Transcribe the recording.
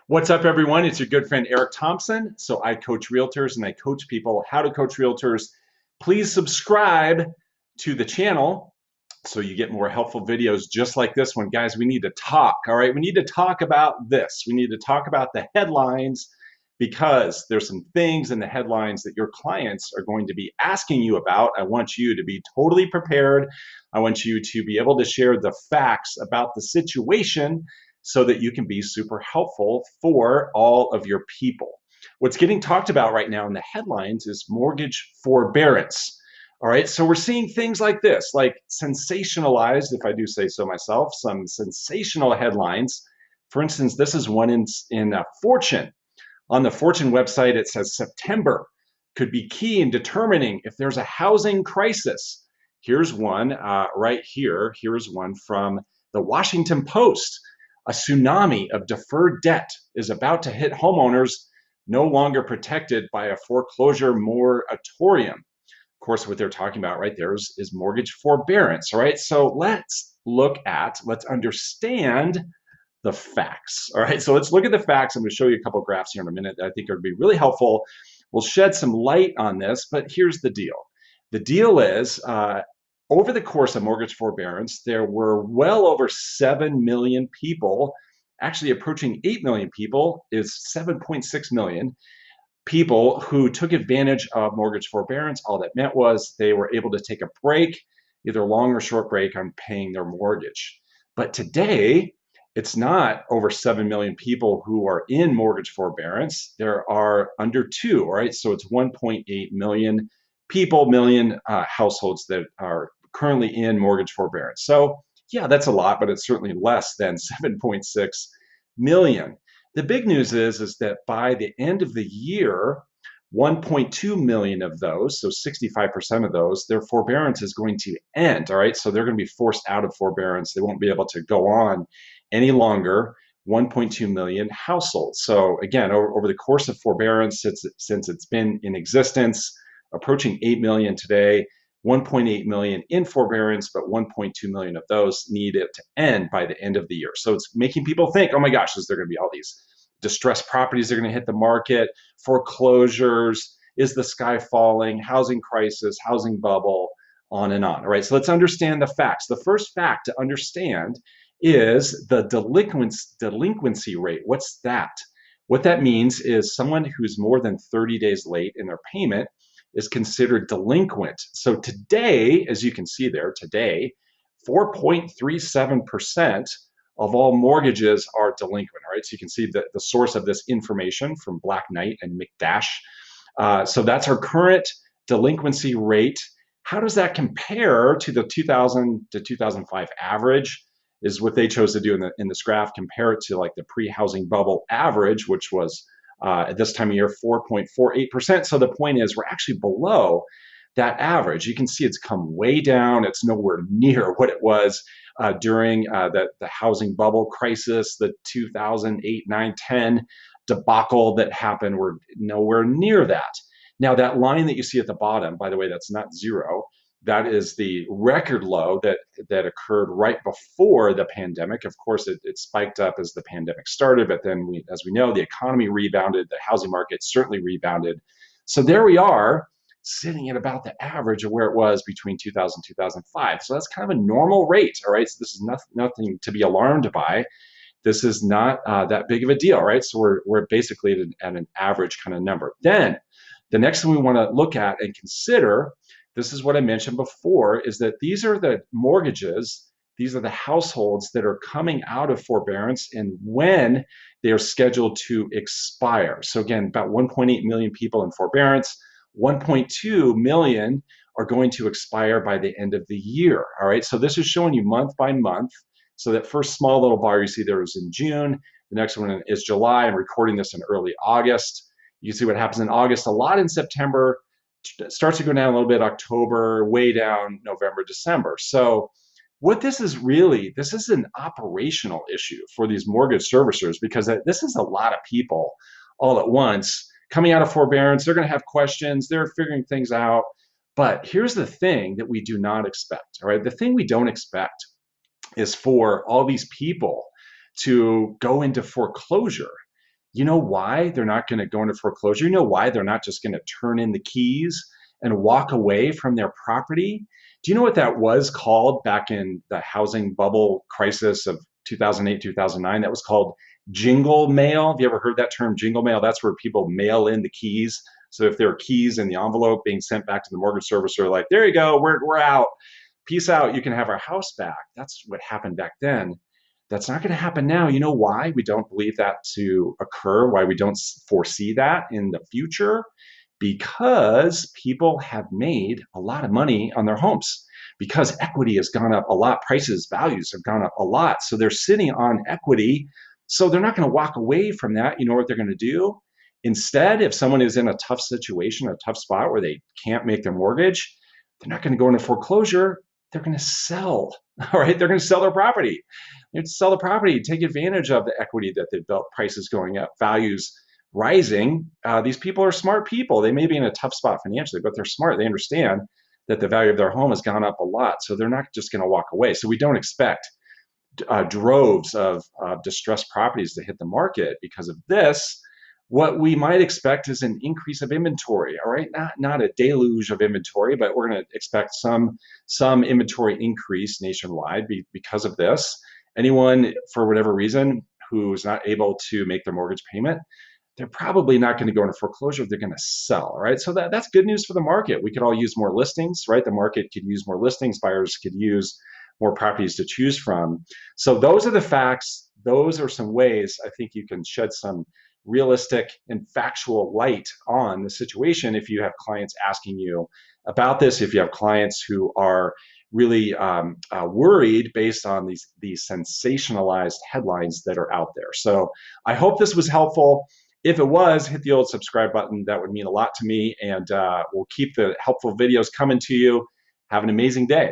What's up, everyone? It's your good friend Eric Thompson. So I coach realtors and I coach people how to coach realtors. Please subscribe to the channel so you get more helpful videos just like this one. Guys, we need to talk, all right? We need to talk about this. We need to talk about the headlines because there's some things in the headlines that your clients are going to be asking you about. I want you to be totally prepared. I want you to be able to share the facts about the situation so that you can be super helpful for all of your people. What's getting talked about right now in the headlines is mortgage forbearance. All right, so we're seeing things like this, like sensationalized, if I do say so myself, some sensational headlines. For instance, this is one in Fortune. On the Fortune website, it says September could be key in determining if there's a housing crisis. Here's one right here. Here's one from the Washington Post. A tsunami of deferred debt is about to hit homeowners no longer protected by a foreclosure moratorium. Of course, what they're talking about right there is mortgage forbearance. All right, so let's understand the facts. All right, so let's look at the facts. I'm going to show you a couple of graphs here in a minute that I think are going to be really helpful. We'll shed some light on this, but here's the deal. The deal is over the course of mortgage forbearance, there were well over 7 million people, actually approaching 8 million people, is 7.6 million people who took advantage of mortgage forbearance. All that meant was they were able to take a break, either long or short break, on paying their mortgage. But today, it's not over 7 million people who are in mortgage forbearance. There are under 2, all right? So it's 1.8 million people, households that are currently in mortgage forbearance. So yeah, that's a lot, but it's certainly less than 7.6 million. The big news is that by the end of the year, 1.2 million of those, so 65% of those, their forbearance is going to end, all right? So they're going to be forced out of forbearance. They won't be able to go on any longer. 1.2 million households. So again, over the course of forbearance, since it's been in existence, approaching 8 million today, 1.8 million in forbearance, but 1.2 million of those need it to end by the end of the year. So it's making people think, oh my gosh, is there going to be all these distressed properties that are going to hit the market, foreclosures, is the sky falling, housing crisis, housing bubble, on and on. All right, so let's understand the facts. The first fact to understand is the delinquency rate. What's that? What that means is someone who's more than 30 days late in their payment is considered delinquent. So today, as you can see there, today, 4.37% of all mortgages are delinquent. All right, so you can see the source of this information from Black Knight and McDash. So that's our current delinquency rate. How does that compare to the 2000 to 2005 average? Is what they chose to do in this graph, compare it to like the pre-housing bubble average, which was at this time of year 4.48%. So the point is we're actually below that average. You can see it's come way down. It's nowhere near what it was during the housing bubble crisis, the 2008, 9, 10 debacle that happened. We're nowhere near that. Now, that line that you see at the bottom, by the way, that's not zero. That is the record low that occurred right before the pandemic. Of course, it spiked up as the pandemic started, but then as we know, the economy rebounded, the housing market certainly rebounded. So there we are, sitting at about the average of where it was between 2000 and 2005. So that's kind of a normal rate, all right? So this is nothing to be alarmed by. This is not that big of a deal, right? So we're basically at an average kind of number. Then the next thing we want to look at and consider, this is what I mentioned before, is that these are the mortgages, these are the households that are coming out of forbearance and when they are scheduled to expire. So again, about 1.8 million people in forbearance, 1.2 million are going to expire by the end of the year. All right, so this is showing you month by month. So that first small little bar you see there is in June. The next one is July. I'm recording this in early August. You can see what happens in August, a lot in September, starts to go down a little bit, October, way down, November, December. So what this is really, this is an operational issue for these mortgage servicers because this is a lot of people all at once coming out of forbearance. They're going to have questions. They're figuring things out. But here's the thing that we do not expect, all right? The thing we don't expect is for all these people to go into foreclosure. You know why they're not going to go into foreclosure? You know why they're not just going to turn in the keys and walk away from their property? Do you know what that was called back in the housing bubble crisis of 2008, 2009? That was called jingle mail. Have you ever heard that term, jingle mail? That's where people mail in the keys. So if there are keys in the envelope being sent back to the mortgage servicer, like, there you go, we're out. Peace out. You can have our house back. That's what happened back then. That's not going to happen now. You know why we don't believe that to occur? Why we don't foresee that in the future? Because people have made a lot of money on their homes. Because equity has gone up a lot, prices, values have gone up a lot. So they're sitting on equity. So they're not going to walk away from that. You know what they're going to do? Instead, if someone is in a tough situation, a tough spot where they can't make their mortgage, they're not going to go into foreclosure. They're going to sell. All right. They're going to sell their property. They have to sell the property, take advantage of the equity that they've built, prices going up, values rising. These people are smart people. They may be in a tough spot financially, but they're smart. They understand that the value of their home has gone up a lot. So they're not just going to walk away. So we don't expect droves of distressed properties to hit the market because of this. What we might expect is an increase of inventory. All right, not a deluge of inventory, but we're going to expect some inventory increase nationwide because of this. Anyone, for whatever reason, who's not able to make their mortgage payment, they're probably not going to go into foreclosure. They're going to sell, right? So that's good news for the market. We could all use more listings, right? The market could use more listings. Buyers could use more properties to choose from. So those are the facts. Those are some ways I think you can shed some realistic and factual light on the situation if you have clients asking you about this, if you have clients who are really worried based on these sensationalized headlines that are out there. So I hope this was helpful. If it was, hit the old subscribe button. That would mean a lot to me, and we'll keep the helpful videos coming to you. Have an amazing day.